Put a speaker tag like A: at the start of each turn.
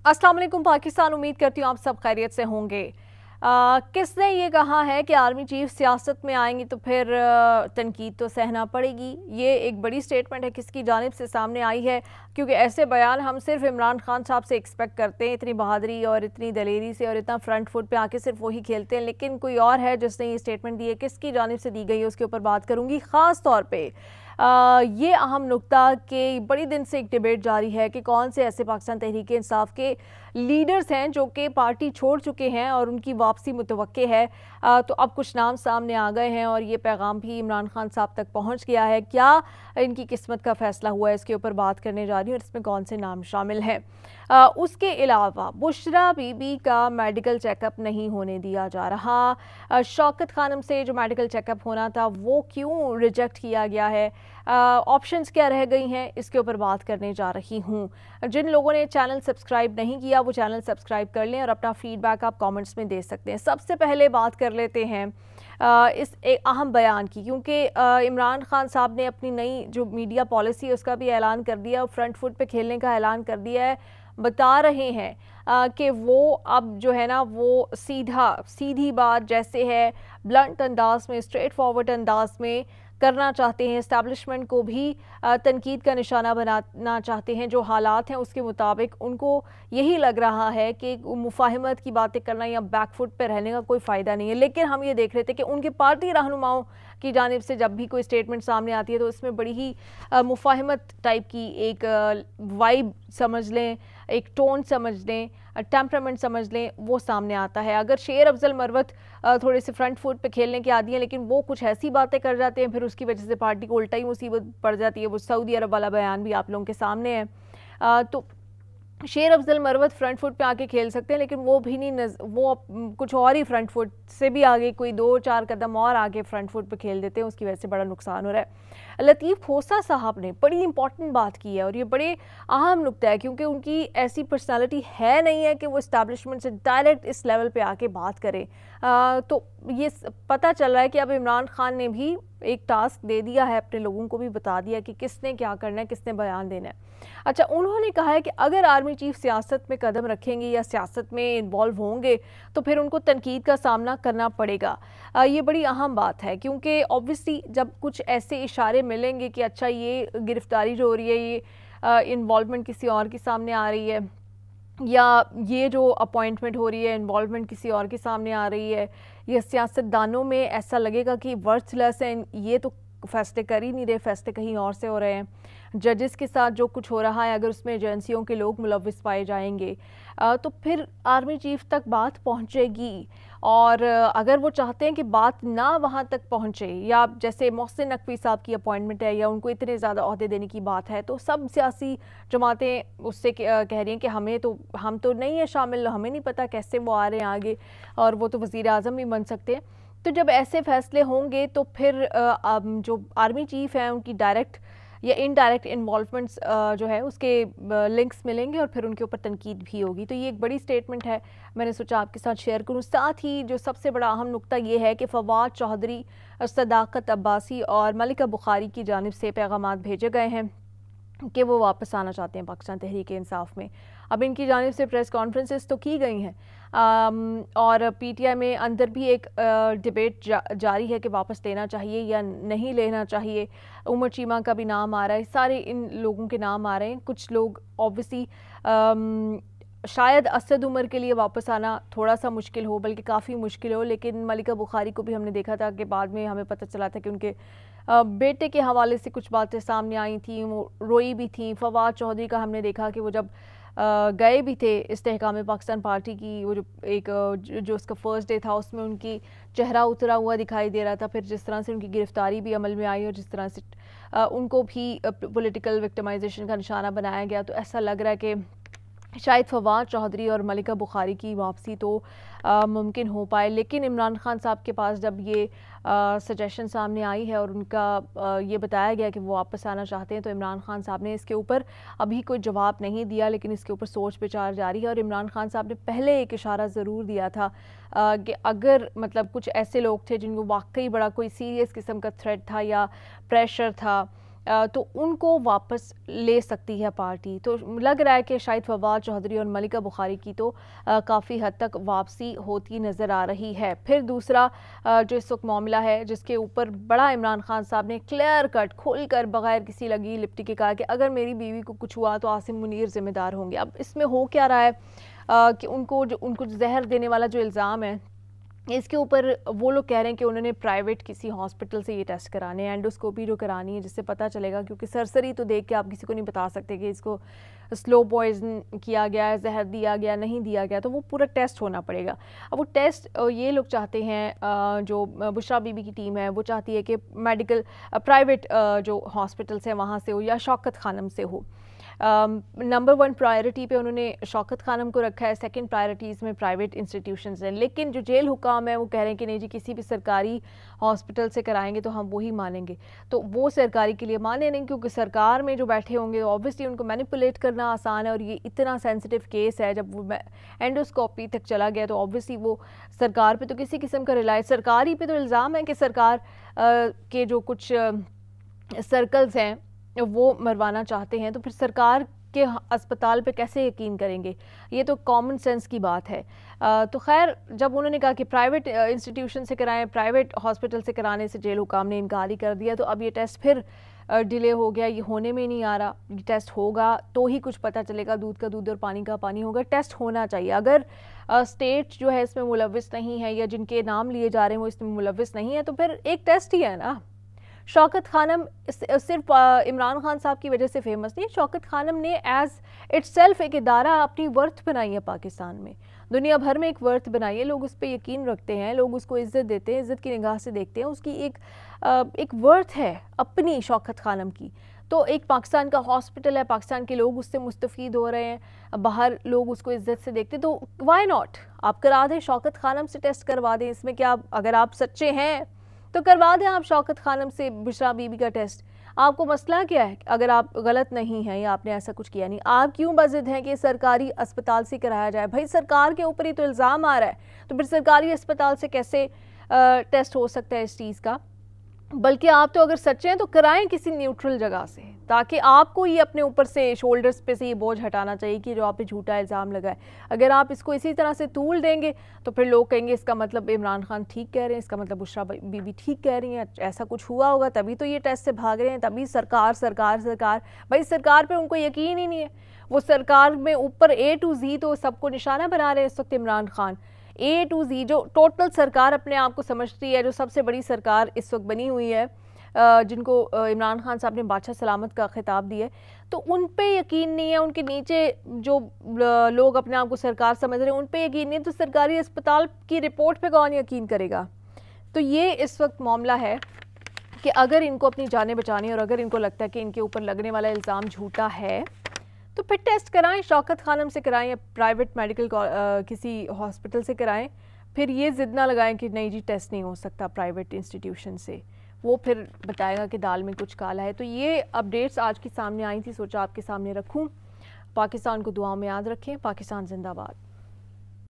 A: अस्सलाम वालेकुम पाकिस्तान। उम्मीद करती हूँ आप सब खैरियत से होंगे। किसने ये कहा है कि आर्मी चीफ सियासत में आएंगी तो फिर तनकीद तो सहना पड़ेगी। ये एक बड़ी स्टेटमेंट है, किसकी जानिब से सामने आई है, क्योंकि ऐसे बयान हम सिर्फ इमरान खान साहब से एक्सपेक्ट करते हैं, इतनी बहादुरी और इतनी दलेरी से और इतना फ्रंट फुट पे आके सिर्फ वही खेलते हैं। लेकिन कोई और है जिसने ये स्टेटमेंट दी है, किसकी जानिब से दी गई है, उसके ऊपर बात करूँगी। ख़ास तौर पर ये अहम नुक्ता कि बड़ी दिन से एक डिबेट जारी है कि कौन से ऐसे पाकिस्तान तहरीक इंसाफ के लीडर्स हैं जो कि पार्टी छोड़ चुके हैं और उनकी वापसी मुतवक्के है। तो अब कुछ नाम सामने आ गए हैं और ये पैगाम भी इमरान खान साहब तक पहुंच गया है। क्या इनकी किस्मत का फैसला हुआ है, इसके ऊपर बात करने जा रही हूँ और इसमें कौन से नाम शामिल हैं। उसके अलावा बुशरा बीबी का मेडिकल चेकअप नहीं होने दिया जा रहा। शौकत खानम से जो मेडिकल चेकअप होना था वो क्यों रिजेक्ट किया गया है, ऑप्शंस क्या रह गई हैं, इसके ऊपर बात करने जा रही हूँ। जिन लोगों ने चैनल सब्सक्राइब नहीं किया वो चैनल सब्सक्राइब कर लें और अपना फीडबैक आप कमेंट्स में दे सकते हैं। सबसे पहले बात कर लेते हैं इस एक अहम बयान की, क्योंकि इमरान खान साहब ने अपनी नई जो मीडिया पॉलिसी है उसका भी ऐलान कर दिया और फ्रंट फुट पे खेलने का ऐलान कर दिया है। बता रहे हैं कि वो अब जो है ना वो सीधी बात जैसे है, ब्लंट अंदाज में, स्ट्रेट फॉरवर्ड अंदाज में करना चाहते हैं। एस्टैब्लिशमेंट को भी तनकीद का निशाना बनाना चाहते हैं। जो हालात हैं उसके मुताबिक उनको यही लग रहा है कि मुफाहमत की बातें करना या बैकफुट पे रहने का कोई फ़ायदा नहीं है। लेकिन हम ये देख रहे थे कि उनके पार्टी रहनुमाओं की जानिब से जब भी कोई स्टेटमेंट सामने आती है तो उसमें बड़ी ही मुफाहमत टाइप की एक वाइब समझ लें, एक टोन समझ लें, टेम्परामेंट समझ लें, वो सामने आता है। अगर शेर अफजल मरवत थोड़े से फ्रंट फुट पे खेलने के आदी हैं, लेकिन वो कुछ ऐसी बातें कर जाते हैं फिर उसकी वजह से पार्टी को उल्टा ही मुसीबत पड़ जाती है। वो सऊदी अरब वाला बयान भी आप लोगों के सामने है। तो शेर अफजल मरवत फ्रंट फुट पे आके खेल सकते हैं, लेकिन वो भी नहीं वो कुछ और ही फ्रंट फुट से भी आगे कोई 2-4 कदम और आगे फ्रंट फुट पे खेल देते हैं, उसकी वजह से बड़ा नुकसान हो रहा है। लतीफ़ खोसा साहब ने बड़ी इंपॉर्टेंट बात की है और ये बड़े अहम नुक्ता है, क्योंकि उनकी ऐसी पर्सनालिटी है नहीं है कि वो इस्टेब्लिशमेंट से डायरेक्ट इस लेवल पे आके बात करें। तो ये पता चल रहा है कि अब इमरान खान ने भी एक टास्क दे दिया है, अपने लोगों को भी बता दिया कि किसने क्या करना है, किसने बयान देना है। अच्छा, उन्होंने कहा है कि अगर आर्मी चीफ सियासत में कदम रखेंगे या सियासत में इन्वॉल्व होंगे तो फिर उनको तनकीद का सामना करना पड़ेगा। ये बड़ी अहम बात है, क्योंकि ऑब्वियसली जब कुछ ऐसे इशारे मिलेंगे कि अच्छा ये गिरफ्तारी जो हो रही है, ये इन्वॉल्वमेंट किसी और के सामने आ रही है, या ये जो अपॉइंटमेंट हो रही है इन्वॉल्वमेंट किसी और के सामने आ रही है, ये सियासतदानों में ऐसा लगेगा कि वर्थलेस है, ये तो फैसले कर ही नहीं रहे, फैसले कहीं और से हो रहे हैं। जजेस के साथ जो कुछ हो रहा है, अगर उसमें एजेंसियों के लोग मुलविस पाए जाएंगे तो फिर आर्मी चीफ तक बात पहुंचेगी। और अगर वो चाहते हैं कि बात ना वहाँ तक पहुँचे, या जैसे मोहसिन नकवी साहब की अपॉइंटमेंट है या उनको इतने ज़्यादा ओहदे देने की बात है, तो सब सियासी जमातें उससे कह रही हैं कि हम तो नहीं है शामिल, हमें नहीं पता कैसे वो आ रहे हैं आगे, और वो तो वज़ीर आज़म भी बन सकते हैं। तो जब ऐसे फैसले होंगे तो फिर जो आर्मी चीफ हैं उनकी डायरेक्ट या इनडायरेक्ट इन्वॉल्वमेंट्स जो है उसके लिंक्स मिलेंगे और फिर उनके ऊपर तनकीद भी होगी। तो ये एक बड़ी स्टेटमेंट है, मैंने सोचा आपके साथ शेयर करूं। साथ ही जो सबसे बड़ा अहम नुक्ता ये है कि फवाद चौधरी, सदाकत अब्बासी और मलिका बुखारी की जानिब से पैगामात भेजे गए हैं कि वो वापस आना चाहते हैं पाकिस्तान तहरीक इंसाफ में। अब इनकी जानिब से प्रेस कॉन्फ्रेंसेस तो की गई हैं और पीटीआई में अंदर भी एक डिबेट जारी है कि वापस लेना चाहिए या नहीं लेना चाहिए। उमर चीमा का भी नाम आ रहा है, सारे इन लोगों के नाम आ रहे हैं। कुछ लोग ऑब्वियसली शायद असद उमर के लिए वापस आना थोड़ा सा मुश्किल हो, बल्कि काफ़ी मुश्किल हो, लेकिन मलिका बुखारी को भी हमने देखा था कि बाद में हमें पता चला था कि उनके बेटे के हवाले से कुछ बातें सामने आई थी, वो रोई भी थी। फवाद चौधरी का हमने देखा कि वो जब गए भी थे इस्तेहकाम पाकिस्तान पार्टी की, वो जो उसका फर्स्ट डे था उसमें उनकी चेहरा उतरा हुआ दिखाई दे रहा था। फिर जिस तरह से उनकी गिरफ्तारी भी अमल में आई और जिस तरह से उनको भी पॉलिटिकल विक्टिमाइजेशन का निशाना बनाया गया, तो ऐसा लग रहा है कि शायद फवाद चौधरी और मलिका बुखारी की वापसी तो मुमकिन हो पाए। लेकिन इमरान खान साहब के पास जब ये सजेशन सामने आई है और उनका ये बताया गया कि वो वापस आना चाहते हैं, तो इमरान खान साहब ने इसके ऊपर अभी कोई जवाब नहीं दिया, लेकिन इसके ऊपर सोच विचार जारी है। और इमरान खान साहब ने पहले एक इशारा ज़रूर दिया था कि अगर मतलब कुछ ऐसे लोग थे जिनको वाकई बड़ा कोई सीरियस किस्म का थ्रेट था या प्रेशर था تو ان کو واپس لے سکتی ہے پارٹی. تو لگ رہا ہے کہ شاہد فواد چودھری اور ملکہ بخاری کی تو کافی حد تک واپسی ہوتی نظر آ رہی ہے. پھر دوسرا جو اس وقت معاملہ ہے جس کے اوپر بڑا عمران خان صاحب نے کلیئر کٹ کھول کر بغیر کسی لگی لپٹی کے کہا کہ اگر میری بیوی کو کچھ ہوا تو عاصم منیر ذمہ دار ہوں گے. اب اس میں ہو کیا رہا ہے کہ ان کو زہر دینے والا جو الزام ہے اس کے اوپر وہ لوگ کہہ رہے ہیں کہ انہوں نے پرائیویٹ کسی ہاسپٹل سے یہ ٹیسٹ کرانے ہیں, اینڈوسکوپی جو کرانی ہے جس سے پتہ چلے گا, کیونکہ سرسری تو دیکھ کے آپ کسی کو نہیں بتا سکتے کہ اس کو سلو پوائزن کیا گیا ہے, زہر دیا گیا نہیں دیا گیا, تو وہ پورا ٹیسٹ ہونا پڑے گا. اب وہ ٹیسٹ یہ لوگ چاہتے ہیں, جو بشرا بی بی کی ٹیم ہے وہ چاہتی ہے کہ میڈیکل پرائیویٹ جو ہاسپٹلس ہیں وہاں سے ہو یا شوکت خانم سے ہو. نمبر 1 پرائرٹی پہ انہوں نے شوکت خانم کو رکھا ہے, سیکنڈ پرائرٹیز میں پرائیویٹ انسٹیٹیوشنز ہیں. لیکن جو جیل حکام ہے وہ کہہ رہے ہیں کہ نہیں جی کسی بھی سرکاری ہاسپٹل سے کرائیں گے تو ہم وہی مانیں گے. تو وہ سرکاری کے لیے مانے نہیں, کیونکہ سرکار میں جو بیٹھے ہوں گے اوبویسلی ان کو مینیپولیٹ کرنا آسان ہے, اور یہ اتنا سینسٹیو کیس ہے, جب وہ اینڈوسکوپی تک چلا گیا تو اوبویسلی وہ سرکار پہ تو کسی قسم کا سرکاری پہ تو الزام ہے کہ سرکار کے جو کچھ سرکلز ہیں وہ مروانا چاہتے ہیں, تو پھر سرکار کے اسپتال پہ کیسے یقین کریں گے؟ یہ تو کامن سینس کی بات ہے. تو خیر جب انہوں نے کہا کہ پرائیویٹ انسٹیٹیوشن سے کرائیں, پرائیویٹ ہاسپٹل سے کرانے سے جیل حکام نے انکار ہی کر دیا, تو اب یہ ٹیسٹ پھر ڈیلے ہو گیا, یہ ہونے میں نہیں آ رہا. یہ ٹیسٹ ہوگا تو ہی کچھ پتہ چلے گا, دودھ کا دودھ اور پانی کا پانی ہوگا. ٹیسٹ ہونا چاہیے. اگر اسٹیٹ جو ہے اس میں ملوث نہیں ہے یا جن کے نام لیے جا رہے ہیں وہ اس میں ملوث نہیں ہے, تو پھر ایک ٹیسٹ ہی ہے نا. شوکت خانم صرف عمران خان صاحب کی وجہ سے فیمس نہیں ہے, شوکت خانم نے ایز اٹ سیلف ایک ادارہ اپنی ورتھ بنائی ہے پاکستان میں, دنیا بھر میں ایک ورتھ بنائی ہے, لوگ اس پہ یقین رکھتے ہیں, لوگ اس کو عزت دیتے ہیں, عزت کی نگاہ سے دیکھتے ہیں. اس کی ایک ورتھ ہے اپنی شوکت خانم کی. تو ایک پاکستان کا ہاسپٹل ہے, پاکستان کے لوگ اس سے مستفید ہو رہے ہیں, باہر لوگ اس کو عزت سے دیکھتے, تو وائی ناٹ آپ کرا دیں, شوکت خانم سے ٹیسٹ کروا دیں. اس میں کیا, اگر آپ سچے ہیں تو کروا دیں آپ شوکت خانم سے بشرا بی بی کا ٹیسٹ. آپ کو مسئلہ کیا ہے اگر آپ غلط نہیں ہیں یا آپ نے ایسا کچھ کیا نہیں؟ آپ کیوں بضد ہیں کہ سرکاری اسپتال سے کرایا جائے؟ بھائی سرکار کے اوپر ہی تو الزام آ رہا ہے, تو پھر سرکاری اسپتال سے کیسے ٹیسٹ ہو سکتا ہے اس چیز کا؟ بلکہ آپ تو اگر سچے ہیں تو کرائیں کسی نیوٹرل جگہ سے, تاکہ آپ کو یہ اپنے اوپر سے شولڈرز پہ سے یہ بوجھ ہٹانا چاہیے کہ جو آپ پہ جھوٹا الزام لگا ہے. اگر آپ اس کو اسی طرح سے طول دیں گے تو پھر لوگ کہیں گے اس کا مطلب عمران خان ٹھیک کہہ رہے ہیں, اس کا مطلب بشرا بی بی ٹھیک کہہ رہی ہیں, ایسا کچھ ہوا ہوگا تبھی تو یہ ٹیسٹ سے بھاگ رہے ہیں, تبھی سرکار. بھائی سرکار پہ ان کو یقین ہی نہیں ہے. وہ سرکار میں اوپر A to Z تو سب کو نشانہ بنا رہے ہیں اس وقت Imran Khan. A to Z جو ٹوٹل سرکار اپنے آپ کو سمجھتی ہے, جو سب سے بڑی سرکار اس وقت بنی ہوئی ہے, جن کو عمران خان صاحب نے بادشاہ سلامت کا خطاب دیا ہے, تو ان پہ یقین نہیں ہے. ان کے نیچے جو لوگ اپنے آپ کو سرکار سمجھ رہے ہیں ان پہ یقین نہیں ہے, تو سرکاری اسپتال کی رپورٹ پہ کون یقین کرے گا؟ تو یہ اس وقت معاملہ ہے کہ اگر ان کو اپنی جانیں بچانی اور اگر ان کو لگتا ہے کہ ان کے اوپر لگنے والا الزام جھوٹا ہے تو پھر ٹیسٹ کرائیں, شوکت خانم سے کرائیں یا پرائیویٹ میڈیکل کسی ہاسپٹل سے کرائیں. پھر یہ ضد نہ لگائیں کہ نہیں جی ٹیسٹ نہیں ہو سکتا پرائیویٹ انسٹیٹیوشن سے, وہ پھر بتائے گا کہ دال میں کچھ کالا ہے. تو یہ اپڈیٹس آج کی سامنے آئی تھی, سوچا آپ کے سامنے رکھوں. پاکستان کو دعاؤں میں یاد رکھیں. پاکستان زندہ باد.